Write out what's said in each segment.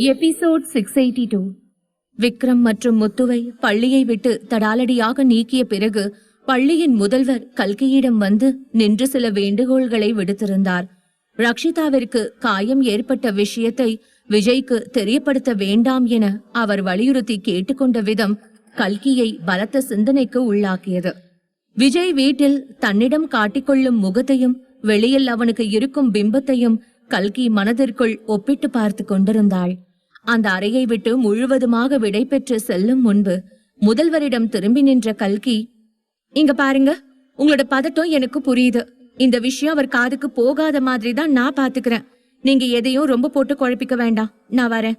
Episode 682. Vikram மற்றும் முத்துவை பள்ளியை விட்டு தடாலடியாக நீக்கிய பிறகு பள்ளியின் முதல்வர் கல்கியிடம் வந்து நின்று சில வேண்டுகோள்களை விடுத்திருந்தார். ரக்ஷிதாவிற்கு காயம் ஏற்பட்ட விஷயத்தை விஜய்க்கு தெரியப்படுத்த வேண்டாம் என அவர் வலியுறுத்தி கேட்டுக்கொண்ட விதம் கல்கியை பலத்த சிந்தனைக்கு உள்ளாக்கியது. விஜய் வீட்டில் தன்னிடம் காட்டிக்கொள்ளும் முகத்தையும் வெளியில் அவனுக்கு இருக்கும் பிம்பத்தையும் கல்கி மனதிற்குள் ஒப்பிட்டு பார்த்து கொண்டிருந்தாள். அந்த அறையை விட்டு முழுவதுமாக விடை பெற்று செல்லும் முன்பு முதல்வரிடம் திரும்பி நின்ற கல்கி, இங்க பாருங்க, உங்களோட பதட்டம் எனக்கு புரியுது. இந்த விஷயம் அவர் காதுக்கு போகாத மாதிரி தான் நான் பாத்துக்கிறேன். நீங்க எதையும் ரொம்ப போட்டு குழப்பிக்க வேண்டாம், நான் வரேன்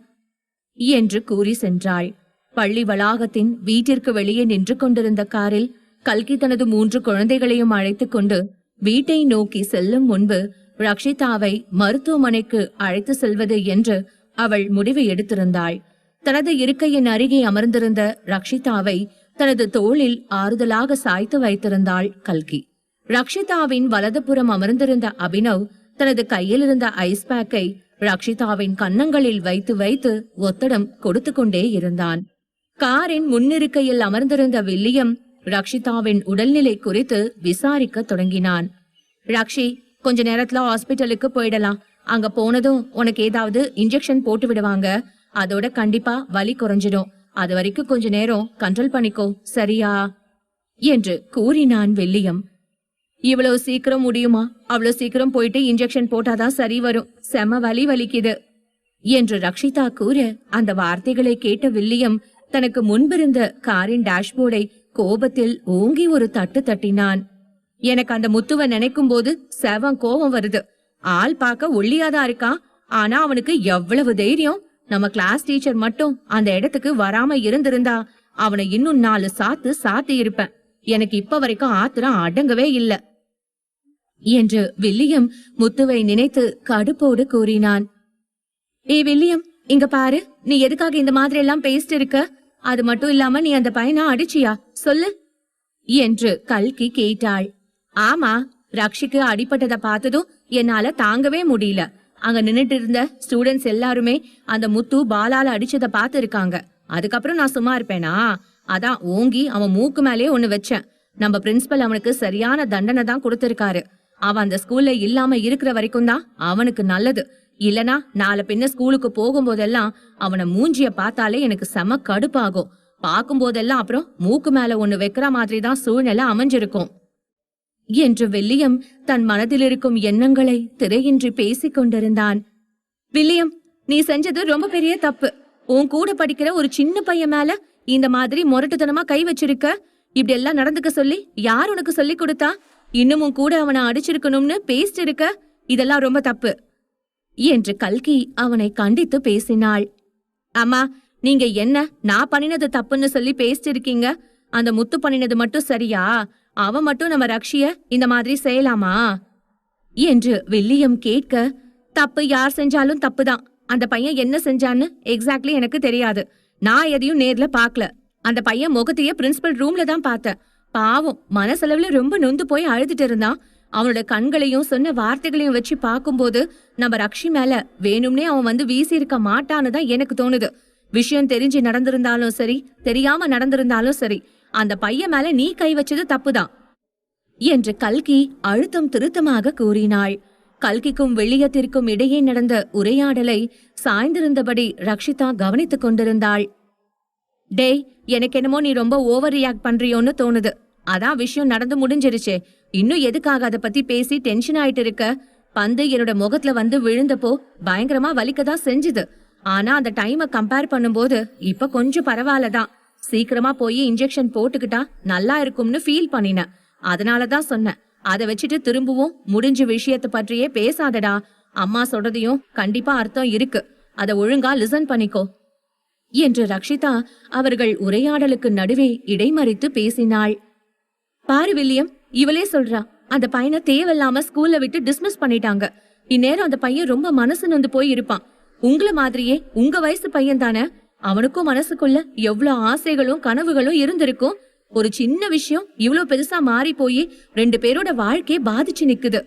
என்று கூறி சென்றாள். பள்ளி வளாகத்தின் வீட்டிற்கு வெளியே நின்று கொண்டிருந்த காரில் கல்கி தனது 3 குழந்தைகளையும் அழைத்துக் கொண்டு வீட்டை நோக்கி செல்லும் முன்பு ரக்ஷிதாவை மருத்துவமனைக்கு அழைத்து செல்வது என்று அவள் முடிவு எடுத்திருந்தாள். தனது இருக்கையின் அருகே அமர்ந்திருந்த ரக்ஷிதாவை தனது தோளில் ஆறுதலாக சாய்த்து வைத்திருந்தாள் கல்கி. ரக்ஷிதாவின் வலதுபுறம் அமர்ந்திருந்த அபினவ் தனது கையில் இருந்த ஐஸ் பேக்கை ரக்ஷிதாவின் கன்னங்களில் வைத்து வைத்து ஒத்தடம் கொடுத்து கொண்டே இருந்தான். காரின் முன்னிருக்கையில் அமர்ந்திருந்த வில்லியம் ரக்ஷிதாவின் உடல்நிலை குறித்து விசாரிக்க தொடங்கினான். ரக்ஷி, கொஞ்ச நேரத்துல ஹாஸ்பிட்டலுக்கு போயிடலாம். அங்க போனதும் உனக்கு ஏதாவது இன்ஜெக்ஷன் போட்டு விடுவாங்க. அதோட கண்டிப்பா வலி குறைஞ்சிடும். அது வரைக்கும் கொஞ்ச நேரம் கண்ட்ரோல் பண்ணிக்கோ, சரியா என்று கூறினான் வில்லியம். இவ்வளவு சீக்கிரம் முடியுமா? அவ்வளவு சீக்கிரம் போயிட்டு இன்ஜெக்ஷன் போட்டாதான் சரி வரும். செம வலி வலிக்குது என்று ரக்ஷிதா கூற அந்த வார்த்தைகளை கேட்ட வில்லியம் தனக்கு முன்பிருந்த காரின் டேஷ்போர்டை கோபத்தில் ஓங்கி ஒரு தட்டு தட்டினான். எனக்கு அந்த முத்துவ நினைக்கும் போது செவம் கோபம் வருது. ஆள் பார்க்க ஒல்லியாதான் இருக்கான், ஆனா அவனுக்கு எவ்வளவு தைரியம். நம்ம கிளாஸ் டீச்சர் மட்டும் அந்த இடத்துக்கு வராம இருந்திருந்தா அவனை இன்னும் 4 சாத்தி இருப்பேன். எனக்கு இப்ப வரைக்கும் ஆத்திரம் அடங்கவே இல்ல என்று வில்லியம் முத்துவை நினைத்து கடுப்போடு கூறினான். வில்லியம், இங்க பாரு, நீ எதுக்காக இந்த மாதிரி எல்லாம் பேசிட்டு இருக்க? அது மட்டும் இல்லாம நீ அந்த பையனை அடிச்சியா, சொல்லு என்று கல்கி கேட்டாள். ஆமா, ரக்ஷிக்கு அடிப்பட்டதை பார்த்ததும் என்னால தாங்கவே முடியல. அங்க நின்னுட்டு இருந்த ஸ்டூடெண்ட்ஸ் எல்லாருமே அந்த முத்து பாலால அடிச்சத பார்த்து இருக்காங்க. அதுக்கப்புறம் நான் சும்மா இருப்பேனா? அதான் ஓங்கி அவன் மூக்கு மேலே ஒண்ணு வச்சேன். நம்ம பிரின்சிபல் அவனுக்கு சரியான தண்டனை தான் கொடுத்திருக்காரு. அவன் அந்த ஸ்கூல்ல இல்லாம இருக்கிற வரைக்கும் தான் அவனுக்கு நல்லது. இல்லனா நாளை பின்ன ஸ்கூலுக்கு போகும்போதெல்லாம் அவனை மூஞ்சிய பார்த்தாலே எனக்கு செம கடுப்பாகும். பார்க்கும் போதெல்லாம் அப்புறம் மூக்கு மேல ஒண்ணு வைக்கிற மாதிரி தான் சூழ்நிலை அமைஞ்சிருக்கும் என்று வில்லியம் தன் மனதில் இருக்கும் எண்ணங்களை திரையின்றி பேசிக் கொண்டிருந்தான். வில்லியம், நீ செஞ்சது ரொம்ப பெரிய தப்பு. உன் கூட படிக்கிற ஒரு சின்ன பையன் மேல இந்த மாதிரி முரட்டுத்தனமா கை வச்சிருக்க. இப்படி எல்லாம் நடந்துக்க சொல்லி யார் உனக்கு சொல்லி கொடுத்தா? இன்னமும் கூட அவனை அடிச்சிருக்கணும்னு பேசிட்டு இருக்க. இதெல்லாம் ரொம்ப தப்பு என்று கல்கி அவனை கண்டித்து பேசினாள். அம்மா, நீங்க என்ன நான் பண்ணினது தப்புன்னு சொல்லி பேசிட்டு இருக்கீங்க? அந்த முத்து பண்ணினது மட்டும் சரியா? அவன் மட்டும் நம்ம ரக்ஷிய இந்த மாதிரி செய்யலாமா என்று வில்லியம் கேட்க, தப்பு யார் செஞ்சாலும் தப்புதான். அந்த பையன் என்ன செஞ்சான்னு எக்ஸாக்ட்லி எனக்கு தெரியாது. நான் எதையும் நேர்ல பாக்கல. அந்த பையன் முகத்தையே பிரின்சிபல் ரூம்ல தான் பார்த்தேன். பாவம், மனசளவுல ரொம்ப நொந்து போய் அழுதுட்டு இருந்தான். அவனோட கண்களையும் சொன்ன வார்த்தைகளையும் வச்சு பார்க்கும்போது நம்ம ரக்ஷி மேல வேணும்னே அவன் வந்து வீசி இருக்க மாட்டான்னு தான் எனக்கு தோணுது. விஷயம் தெரிஞ்சு நடந்திருந்தாலும் சரி, தெரியாம நடந்திருந்தாலும் சரி, அந்த பையன் மேல நீ கை வச்சது தப்புதான் என்று கல்கி அழுத்தம் திருத்தமாக கூறினாள். கல்கிக்கும் வெளியத்திற்கும் இடையே நடந்த உரையாடலை சாய்ந்திருந்தபடி ரக்ஷிதா கவனித்துக் கொண்டிருந்தாள். டேய், எனக்கு என்னமோ நீ ரொம்ப ஓவர் ரியாக்ட் பண்றியோன்னு தோணுது. அதான் விஷயம் நடந்து முடிஞ்சிருச்சே, இன்னும் எதுக்காக அதை பத்தி பேசி டென்ஷன் ஆயிட்டு இருக்க? பந்து என்னோட முகத்துல வந்து விழுந்தப்போ பயங்கரமா வலிக்கதான் செஞ்சுது. ஆனா அந்த டைமை கம்பேர் பண்ணும்போது இப்ப கொஞ்சம் பரவாயில்லதான். சீக்கிரமா போய் இன்ஜெக்ஷன் போட்டுக்கிட்டா நல்லா இருக்கும்னு ஃபீல் பண்ணின. அதனாலதான் சொன்னேன். அதை வச்சுட்டு திரும்பவும் முடிஞ்ச விஷயத்த பற்றியே பேசாதடா. அம்மா சொல்றதையும் கண்டிப்பா அர்த்தம் இருக்கு. அதை ஒழுங்கா லிசன் பண்ணிக்கோ என்று ரக்ஷிதா அவர்கள் உரையாடலுக்கு நடுவே இடைமறித்து பேசினாள். பாரு வில்லியம், இவளே சொல்றா அந்த பையனை தேவையில்லாம ஸ்கூல்ல விட்டு டிஸ்மிஸ் பண்ணிட்டாங்க. இந்நேரம் அந்த பையன் ரொம்ப மனசு நொந்து போய் இருப்பான். உங்களை மாதிரியே உங்க வயசு பையன் தானே. அவனுக்கும் மனசுக்குள்ள எவ்வளவு ஆசைகளும் கனவுகளும் இருந்திருக்கும். ஒரு சின்ன விஷயம் இவ்வளவு பெருசா மாறி போய் 2 பேரோட வாழ்க்கையை பாதிச்சு நிக்குது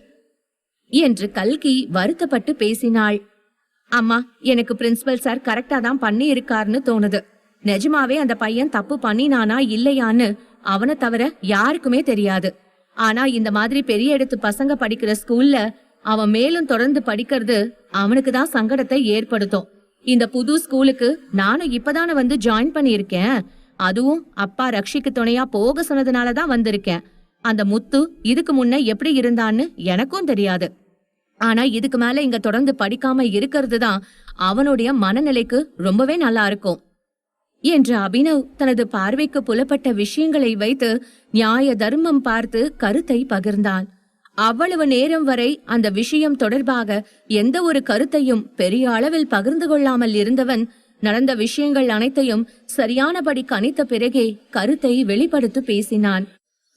என்று கல்கி வருத்தப்பட்டு பேசினாள். அம்மா, எனக்கு பிரின்சிபல் சார் கரெக்டா தான் பண்ணி இருக்காருன்னு தோணுது. நிஜமாவே அந்த பையன் தப்பு பண்ணினானா இல்லையான்னு அவனை தவிர யாருக்குமே தெரியாது. ஆனா இந்த மாதிரி பெரிய இடத்து பசங்க படிக்கிற ஸ்கூல்ல அவன் மேலும் தொடர்ந்து படிக்கிறது அவனுக்கு தான் சங்கடத்தை ஏற்படுத்தும். இந்த புது ஸ்கூலுக்கு நானும் இப்பதானே வந்து ஜாயின் பண்ணியிருக்கேன். அதுவும் அப்பா ரக்ஷிக்கு துணையா போக சொன்னதுனாலதான் வந்திருக்கேன். அந்த முத்து இதுக்கு முன்ன எப்படி இருந்தான்னு எனக்கும் தெரியாது. ஆனா இதுக்கு மேல இங்க தொடர்ந்து படிக்காம இருக்கிறது தான் அவனுடைய மனநிலைக்கு ரொம்பவே நல்லா இருக்கும் என்று அபினவ் தனது பார்வைக்கு புலப்பட்ட விஷயங்களை வைத்து நியாய தர்மம் பார்த்து கருத்தை பகிர்ந்தான். அவ்வளவு நேரம் வரை அந்த விஷயம் தொடர்பாக எந்த ஒரு கருத்தையும் பெரிய அளவில் பகிர்ந்து கொள்ளாமல் இருந்தவன் நடந்த விஷயங்கள் அனைத்தையும் சரியானபடி கணித்த பிறகே கருத்தை வெளிப்படுத்தி பேசினான்.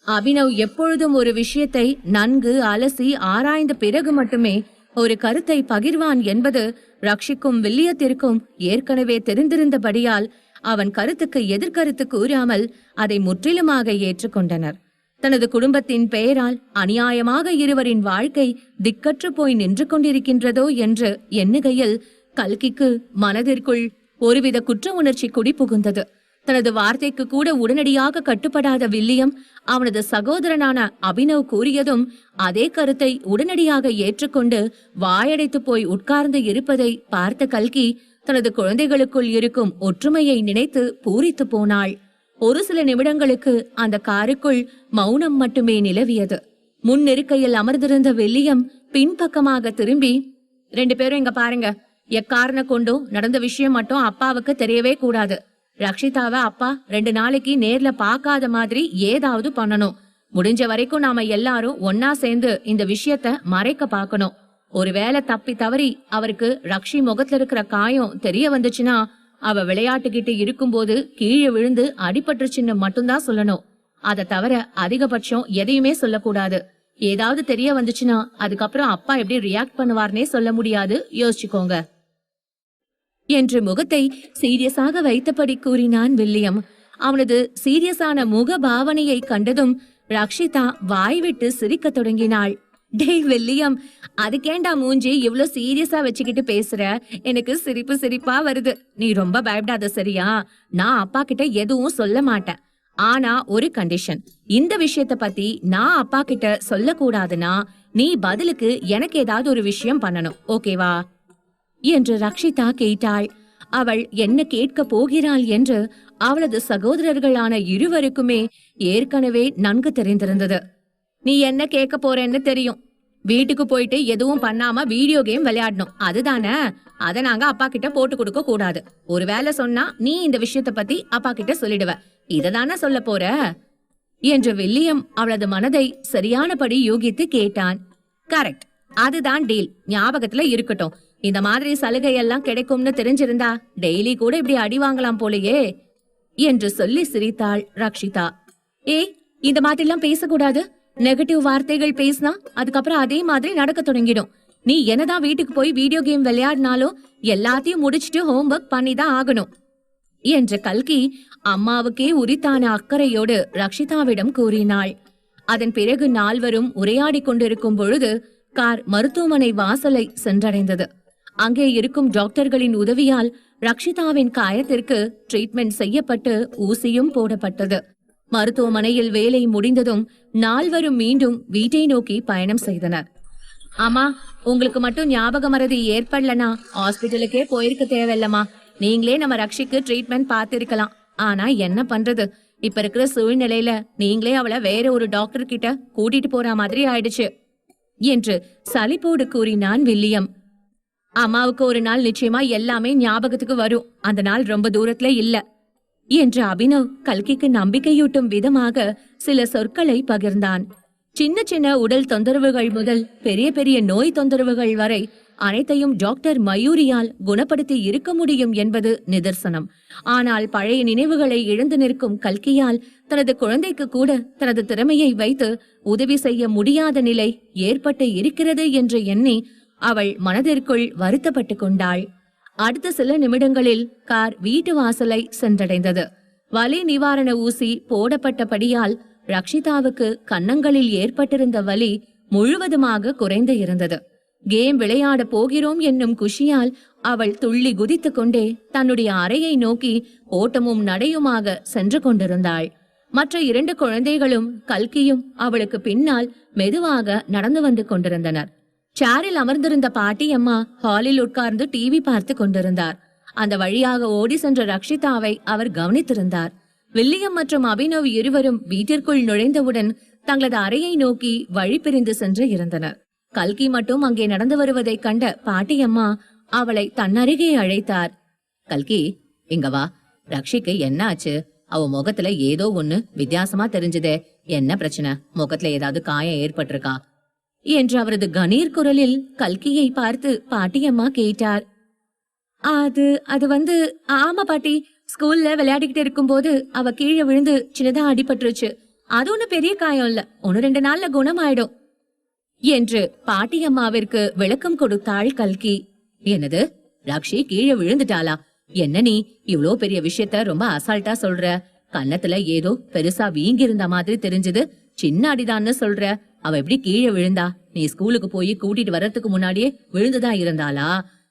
அபினவ் எப்பொழுதும் ஒரு விஷயத்தை நன்கு அலசி ஆராய்ந்த பிறகு மட்டுமே ஒரு கருத்தை பகிர்வான் என்பது ரக்ஷிக்கும் வில்லியத்திற்கும் ஏற்கனவே தெரிந்திருந்தபடியால் அவன் கருத்துக்கு எதிர்கருத்து கூறாமல் அதை முற்றிலுமாக ஏற்றுக்கொண்டனர். தனது குடும்பத்தின் பெயரால் அநியாயமாக இருவரின் வாழ்க்கை திக்கற்று போய் நின்று கொண்டிருக்கின்றதோ என்று எண்ணுகையில் கல்கிக்கு மனதிற்குள் ஒருவித குற்ற உணர்ச்சி குடி புகுந்தது. தனது வார்த்தைக்கு கூட உடனடியாக கட்டுப்படாத வில்லியம் அவனது சகோதரனான அபினவ் கூறியதும் அதே கருத்தை உடனடியாக ஏற்றுக்கொண்டு வாயடைத்து போய் உட்கார்ந்து இருப்பதை பார்த்த கல்கி தனது குழந்தைகளுக்குள் இருக்கும் ஒற்றுமையை நினைத்து பூரித்து போனாள். ஒரு சில நிமிடங்களுக்கு அந்த காருக்குள் மௌனம் மட்டுமே நிலவியது. முன்னிருக்கையில் அமர்ந்திருந்த வில்லியம் பின்பக்கமாக திரும்பி, 2 பேரும் இங்க பாருங்க. எக்காரண கொண்டும் நடந்த விஷயம் மட்டும் அப்பாவுக்கு தெரியவே கூடாது. ரக்ஷிதாவை அப்பா 2 நாளைக்கு நேர்ல பாக்காத மாதிரி ஏதாவது பண்ணணும். முடிஞ்ச வரைக்கும் நாம எல்லாரும் ஒன்னா சேர்ந்து இந்த விஷயத்த மறைக்க பாக்கணும். ஒருவேளை தப்பி தவறி அவருக்கு ரக்ஷி முகத்துல இருக்கிற காயம் தெரிய வந்துச்சுன்னா அவ விளையாட்டுக்கிட்டு இருக்கும்போது கீழே விழுந்து அடிபட்டுருச்சுன்னு மட்டும்தான் சொல்லணும். அதை தவிர அதிகபட்சம் எதையுமே சொல்லக்கூடாது. ஏதாவது தெரிய வந்துச்சுன்னா அதுக்கப்புறம் அப்பா எப்படி ரியாக்ட் பண்ணுவார்னே சொல்ல முடியாது, யோசிச்சுக்கோங்க என்று முகத்தை சீரியஸாக வைத்தபடி கூறினான் வில்லியம். அவனது சீரியஸான முக பாவனையை கண்டதும் ரக்ஷிதா வாய்விட்டு சிரிக்க தொடங்கினாள். டேய் வில்லியம், அதுக்கேண்டா மூஞ்சி இவ்ளோ சீரியஸா வச்சுக்கிட்டு பேசுற? எனக்கு சிரிப்பா வருது. நீ ரொம்ப பயப்படாத சரியா? நான் அப்பா கிட்ட எதுவும் சொல்ல மாட்டேன். ஆனா ஒரு கண்டிஷன். இந்த விஷயத்த பத்தி நான் அப்பா கிட்ட சொல்ல கூடாதுன்னா நீ பதிலுக்கு எனக்கு ஏதாவது ஒரு விஷயம் பண்ணணும், ஓகேவா என்று ரக்ஷிதா கேட்டாள். அவள் என்ன கேட்க போகிறாள் என்று அவளது சகோதரர்களான இருவருக்குமே ஏற்கனவே நன்கு தெரிந்திருந்தது. நீ என்ன கேட்க போறேன்னு தெரியும். வீட்டுக்கு போயிட்டு எதுவும் பண்ணாம வீடியோ கேம் விளையாடணும், அதுதானே? அத நாங்க அப்பா கிட்ட போட்டு கொடுக்க கூடாது. ஒருவேளை சொன்னா நீ இந்த விஷயத்த பத்தி அப்பா கிட்ட சொல்லிடுவ, இததானே சொல்ல போற என்று வில்லியம் அவளது மனதை சரியானபடி யூகித்து கேட்டான். கரெக்ட், அதுதான் டீல். ஞாபகத்துல இருக்கட்டும். இந்த மாதிரி சலுகை எல்லாம் கிடைக்கும்னு தெரிஞ்சிருந்தா டெய்லி கூட இப்படி அடி வாங்கலாம் போலயே என்று சொல்லி சிரித்தாள் ரக்ஷிதா. ஏய், இந்த மாதிரி எல்லாம் பேசக்கூடாது. நெகட்டிவ் வார்த்தைகள் பேசினா அதுக்கப்புறம் அதே மாதிரி நடக்க தொடங்கிடும். நீ என்னதான் வீட்டுக்கு போய் வீடியோ கேம் விளையாடினாலும் எல்லாத்தையும் முடிச்சிட்டு ஹோம்ஒர்க் பண்ணிதான் ஆகணும் என்று கல்கி அம்மாவுக்கே உரித்தான அக்கறையோடு ரக்ஷிதாவிடம் கூறினாள். அதன் பிறகு நால்வரும் உரையாடி கொண்டிருக்கும் பொழுது கார் மருத்துவமனை வாசலை சென்றடைந்தது. அங்கே இருக்கும் டாக்டர்களின் உதவியால் ரக்ஷிதாவின் காயத்திற்கு ட்ரீட்மெண்ட் செய்யப்பட்டு ஊசியும் போடப்பட்டது. மருத்துவமனையில் வேலை முடிந்ததும் நால்வரும் மீண்டும் வீட்டை நோக்கி பயணம் செய்தனர். ஆமா, உங்களுக்கு மட்டும் ஞாபக மறதி ஏற்படலனா ஹாஸ்பிட்டலுக்கே போயிருக்க தேவையில்லமா. நீங்களே நம்ம ரக்ஷிக்கு ட்ரீட்மெண்ட் பார்த்திருக்கலாம். ஆனா என்ன பண்றது, இப்ப இருக்கிற சூழ்நிலையில நீங்களே அவளை வேற ஒரு டாக்டர் கிட்ட கூட்டிட்டு போற மாதிரி ஆயிடுச்சு என்று சலிப்போடு கூறினான் வில்லியம். அம்மாவுக்கு ஒரு நாள் நிச்சயமா எல்லாமே ஞாபகத்துக்கு வரும். அந்த நாள் ரொம்ப தூரத்துல இல்ல என்று அபினவ் கல்கிக்கு நம்பிக்கையூட்டும் விதமாக சில சொற்களை பகிர்ந்தான். சின்ன சின்ன உடல் தொந்தரவுகள் முதல் பெரிய பெரிய நோய் தொந்தரவுகள் வரை அனைத்தையும் டாக்டர் மயூரியால் குணப்படுத்தி இருக்க முடியும் என்பது நிதர்சனம். ஆனால் பழைய நினைவுகளை இழந்து நிற்கும் கல்கியால் தனது குழந்தைக்கு கூட தனது திறமையை வைத்து உதவி செய்ய முடியாத நிலை ஏற்பட்டு இருக்கிறது என்று எண்ணி அவள் மனதிற்குள் வருத்தப்பட்டு கொண்டாள். அடுத்த சில நிமிடங்களில் கார் வீட்டு வாசலை சென்றடைந்தது. வலி நிவாரண ஊசி போடப்பட்டபடியால் ரக்ஷிதாவுக்கு கன்னங்களில் ஏற்பட்டிருந்த வலி முழுவதுமாக குறைந்து இருந்தது. கேம் விளையாட போகிறோம் என்னும் குஷியால் அவள் துள்ளி குதித்து கொண்டே தன்னுடைய அறையை நோக்கி ஓட்டமும் நடையுமாக சென்று கொண்டிருந்தாள். மற்ற 2 குழந்தைகளும் கல்கியும் அவளுக்கு பின்னால் மெதுவாக நடந்து வந்து கொண்டிருந்தனர். சேரில் அமர்ந்திருந்த பாட்டியம்மா ஹாலில் உட்கார்ந்து டிவி பார்த்து கொண்டிருந்தார். அந்த வழியாக ஓடி சென்ற ரக்ஷிதாவை அவர் கவனித்திருந்தார். வில்லியம் மற்றும் அபினவ் இருவரும் வீட்டிற்குள் நுழைந்தவுடன் தங்களது அறையை நோக்கி வழி பிரிந்து சென்று இருந்தனர். கல்கி மட்டும் அங்கே நடந்து வருவதை கண்ட பாட்டியம்மா அவளை தன்னருகே அழைத்தார். கல்கி, இங்க வா. ரக்ஷிக்கு என்ன ஆச்சு? அவ முகத்துல ஏதோ ஒண்ணு வித்தியாசமா தெரிஞ்சதே. என்ன பிரச்சனை? முகத்துல ஏதாவது காயம் ஏற்பட்டிருக்கா என்று அவரது கணீர் குரலில் கல்கியை பார்த்து பாட்டியம்மா கேட்டார். அது வந்து ஆமா பாட்டி, ஸ்கூல்ல விளையாடிக்கிட்டு இருக்கும் போது அவ கீழே விழுந்து சின்னதா அடிபட்டுருச்சு. அது ஒண்ணு பெரிய காயம் இல்ல, 1-2 நாள்ல குணமாயிடும் என்று பாட்டியம்மாவிற்கு விளக்கம் கொடுத்தாள் கல்கி. என்னது, ரக்ஷி கீழே விழுந்துட்டாளா? என்ன நீ இவ்ளோ பெரிய விஷயத்த ரொம்ப அசால்ட்டா சொல்ற? கன்னத்துல ஏதோ பெருசா வீங்கி இருந்த மாதிரி தெரிஞ்சது, சின்ன அடிதான்னு சொல்ற. அவ எப்படி கீழே விழுந்தா? நீ ஸ்கூலுக்கு போய் கூட்டிட்டு வர்றதுக்கு முன்னாடியே விழுந்துதான் இருந்தாளா?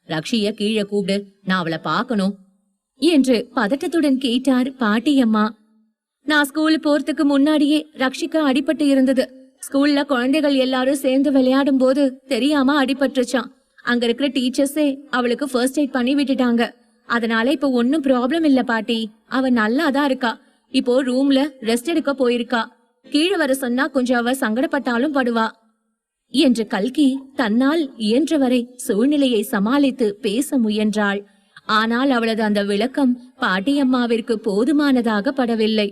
ரக்ஷிய கீழே கூப்பிடு, நான் அவளை பாக்கணும் என்று பதட்டத்துடன் கேட்டார் பாட்டியம்மா. நான் ஸ்கூல் போறதுக்கு முன்னாடியே ரக்ஷிக்கு அடிபட்டு இருந்தது. ஸ்கூல்ல குழந்தைகள் எல்லாரும் சேர்ந்து விளையாடும் போது தெரியாம அடிபட்டுருச்சான். அங்க இருக்கிற டீச்சர்ஸே அவளுக்கு ஃபர்ஸ்ட் எய்ட் பண்ணி விட்டுட்டாங்க. அதனால இப்ப ஒன்னும் ப்ராப்ளம் இல்ல பாட்டி. அவ நல்லாதான் இருக்கா. இப்போ ரூம்ல ரெஸ்ட் எடுக்க போயிருக்கா. கீழே வர சொன்னா கொஞ்சம் அவ சங்கடப்பட்டாலும் படுவா என்று கல்கி தன்னால் இயன்றவரை சூழ்நிலையை சமாளித்து பேச முயன்றாள். ஆனால் அவளது அந்த விளக்கம் பாட்டியம்மாவிற்கு போதுமானதாக படவில்லை.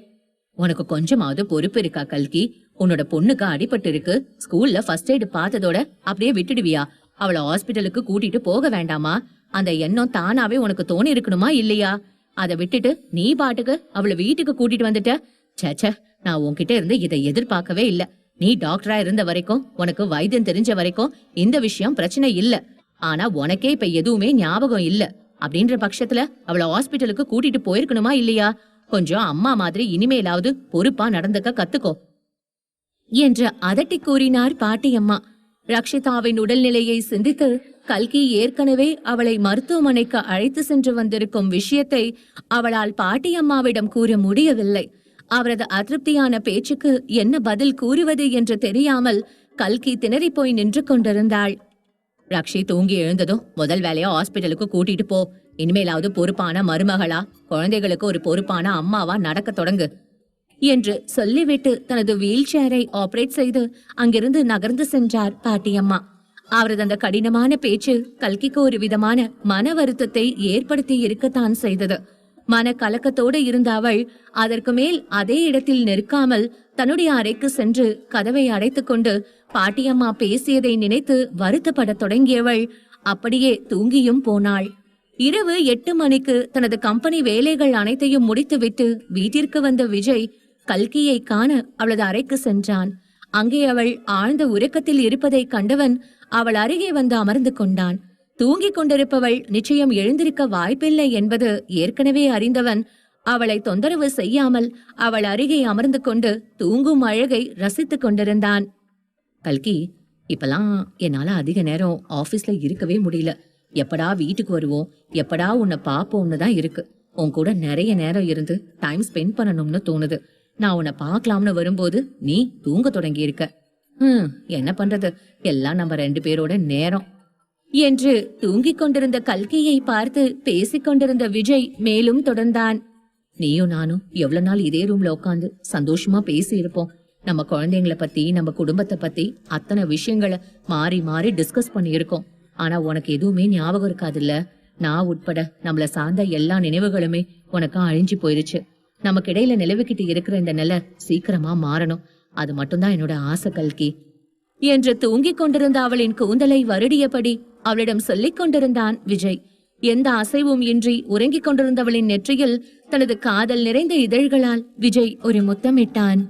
உனக்கு கொஞ்சமாவது பொறுப்பு இருக்கா கல்கி? உன்னோட பொண்ணுக்கு அடிபட்டு இருக்கு, ஸ்கூல்ல ஃபர்ஸ்ட் எய்ட் பார்த்ததோட அப்படியே விட்டுடுவியா? அவளை ஹாஸ்பிட்டலுக்கு கூட்டிட்டு போக வேண்டாமா? அந்த எண்ணம் தானாவே உனக்கு தோணி இருக்கணுமா இல்லையா? அதை விட்டுட்டு நீ பாட்டுக்கு அவளை வீட்டுக்கு கூட்டிட்டு வந்துட்ட. சேச்சே, நான் உன்கிட்ட இருந்து இதை எதிர்பார்க்கவே இல்ல. நீ டாக்டரா இருந்த வரைக்கும், உனக்கு வைத்தியம் தெரிஞ்ச வரைக்கும் இந்த விஷயம் பிரச்சனை இல்ல. ஆனா உனக்கே இப்ப எதுவுமே ஞாபகம் இல்ல அப்படின்ற பட்சத்துல அவளை ஹாஸ்பிட்டலுக்கு கூட்டிட்டு போயிருக்கணுமா இல்லையா? கொஞ்சம் அம்மா மாதிரி இனிமேலாவது பொறுப்பா நடந்துக்க கத்துக்கோ என்று அதட்டி கூறினார் பாட்டியம்மா. ரக்ஷிதாவின் உடல்நிலையை சிந்தித்து கல்கி ஏற்கனவே அவளை மருத்துவமனைக்கு அழைத்து சென்று வந்திருக்கும் விஷயத்தை அவளால் பாட்டியம்மாவிடம் கூற முடியவில்லை. அவரது அதிருப்தியான பேச்சுக்கு என்ன பதில் கூறுவது என்று தெரியாமல் கல்கி திணறி போய் நின்று கொண்டிருந்தாள். ரக்ஷி தூங்கி எழுந்ததும் முதல் வேலையா ஹாஸ்பிட்டலுக்கு கூட்டிட்டு போ. இனிமேலாவது பொறுப்பான மருமகளா, குழந்தைகளுக்கு ஒரு பொறுப்பான அம்மாவா நடக்க தொடங்கு என்று சொல்லிவிட்டு தனது வீல் சேரை ஆபரேட் செய்து அங்கிருந்து நகர்ந்து சென்றார் பாட்டியம்மா. அவரது அந்த கடினமான பேச்சு கல்கிக்கு ஒரு விதமான மன வருத்தத்தை ஏற்படுத்தி இருக்கத்தான் செய்தது. மன கலக்கத்தோடு இருந்த அவள் அதற்கு மேல் அதே இடத்தில் நிற்காமல் தன்னுடைய அறைக்கு சென்று கதவை அடைத்துக் கொண்டு பாட்டியம்மா பேசியதை நினைத்து வருத்தப்பட தொடங்கியவள் அப்படியே தூங்கியும் போனாள். இரவு 8 மணிக்கு தனது கம்பெனி வேலைகள் அனைத்தையும் முடித்துவிட்டு வீட்டிற்கு வந்த விஜய் கல்கியை காண அவளது அறைக்கு சென்றான். அங்கே அவள் ஆழ்ந்த உறக்கத்தில் இருப்பதை கண்டவன் அவள் அருகே வந்து அமர்ந்து கொண்டான். தூங்கிக் கொண்டிருப்பவள் நிச்சயம் எழுந்திருக்க வாய்ப்பில்லை என்பது ஏற்கனவே அறிந்தவன் அவளை தொந்தரவு செய்யாமல் அவள் அருகே அமர்ந்து கொண்டு தூங்கும் அழகை ரசித்துக் கொண்டிருந்தான். கல்கி, இப்பெல்லாம் என்னால அதிக நேரம் ஆபீஸ்ல இருக்கவே முடியல. எப்படா வீட்டுக்கு வருவோம், எப்படா உன்னை பாப்போம்னு தான் இருக்கு. உன் கூட நிறைய நேரம் இருந்து டைம் ஸ்பெண்ட் பண்ணணும்னு தோணுது. நான் உன்னை பாக்கலாம்னு வரும்போது நீ தூங்க தொடங்கி இருக்க. என்ன பண்றது, எல்லாம் நம்ம 2 பேரோட நேரம் என்று தூங்கிக் கொண்டிருந்த கல்கியை பார்த்து பேசிக் கொண்டிருந்த விஜய் மேலும் தொடர்ந்தான். நீயும் நானும் எவ்வளவு நாள் இதே ரூம்ல உட்காந்து சந்தோஷமா பேசி இருப்போம். நம்ம குழந்தைங்களை பத்தி, நம்ம குடும்பத்தை பத்தி அத்தனை விஷயங்களை மாறி மாறி டிஸ்கஸ் பண்ணி இருக்கோம். ஆனா உனக்கு எதுவுமே ஞாபகம் இருக்காதுல்ல. நான் உட்பட நம்மள சார்ந்த எல்லா நினைவுகளுமே உனக்கு அழிஞ்சு போயிருச்சு. நமக்கு இடையில நிலவுக்கிட்டு இருக்கிற இந்த நிலை சீக்கிரமா மாறணும். அது மட்டும்தான் என்னோட ஆசை கல்கி என்று தூங்கிக் கொண்டிருந்த அவளின் கூந்தலை வருடியபடி அவளிடம் சொல்லிக் கொண்டிருந்தான் விஜய். எந்த அசைவும் இன்றி உறங்கிக் கொண்டிருந்தவளின் நெற்றியில் தனது காதல் நிறைந்த இதழ்களால் விஜய் ஒரு முத்தமிட்டான்.